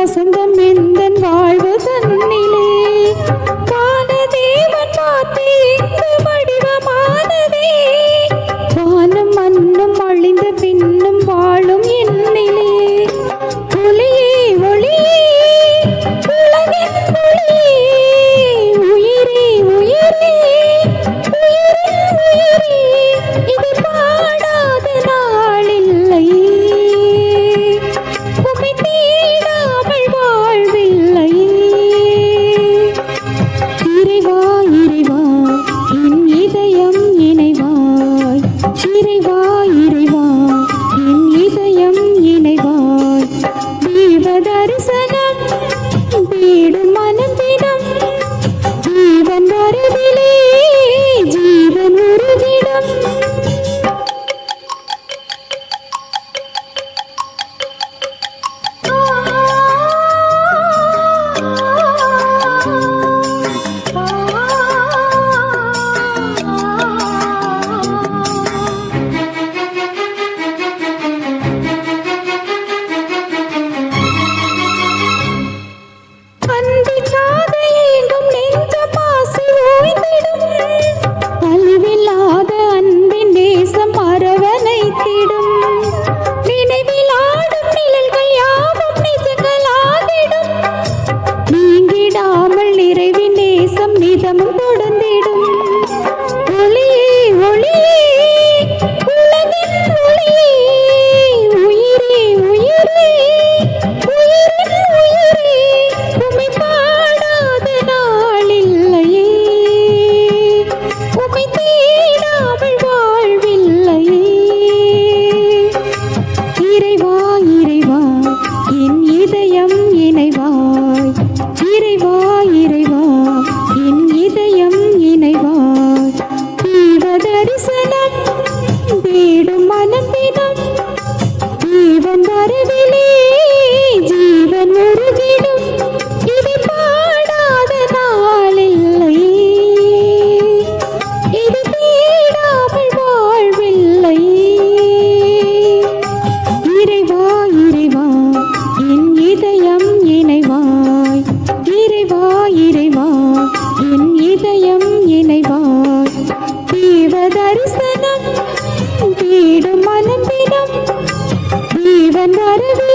வசந்தம் எந்தன் வாழ்வு தன்னிலே வானதேவன் வார்த்தை இங்கு வடிவமானதே வானம் மண்ணும் அழிந்த பின்னும் வாழும் என்னிலே ஒளியே ஒளியே உலகின் ஒளியே உயிரே உயிரே உயிரே உயிரே இது பாடாத நாளில்லை உம்மை தேடாமல் வாழ்வில்லை இறைவா இறைவா என் இதயம் இணைவாய் இறைவா இறைவா என் இதயம் இணைவாய் தேவ தரிசனம் தேடும் மனம் தினம் ஜீவன் வரவிலே ஜீவன் உருகிடம் அன்பிற்காக ஏங்கும் நெஞ்சம் ஆசை ஓய்ந்திடும் அழிவில்லாத அன்பின் நேசம் அரவணைத்திடும் நினைவில் ஆடும் நிழல்கள் யாவும் நிஜங்களாகிடும் நீங்கிடாமல் நிறைவின் நேசம் நிதமும் தொடர்ந்திடும் ஒளியே ஒளியே உலகின் ஒளியே உயிரே உயிரே உயிரின் உயிரே உம்மை பாடாத நாளில்லையே உம்மை தேடாமல் வாழ்வில்லையே இறைவா இறைவா என் இதயம் இணைவாய் இறைவா இறைவா என் இதயம் இணைவாய் தேவ தரிசனம் தேடும் மனம் தினம் ஜீவன் வரவிலே ஜீவன் உருகிடும் இது பாடாத நாளில்லை இது தேடாமல் வாழ்வில்லை இறைவா இறைவா என் இதயம் இணைவாய் இறைவா இறைவா என் இதயம் இணைவாய் தேவ தரிசனம் தேடும் மனம் தினம் ஜீவன் வரவில்லை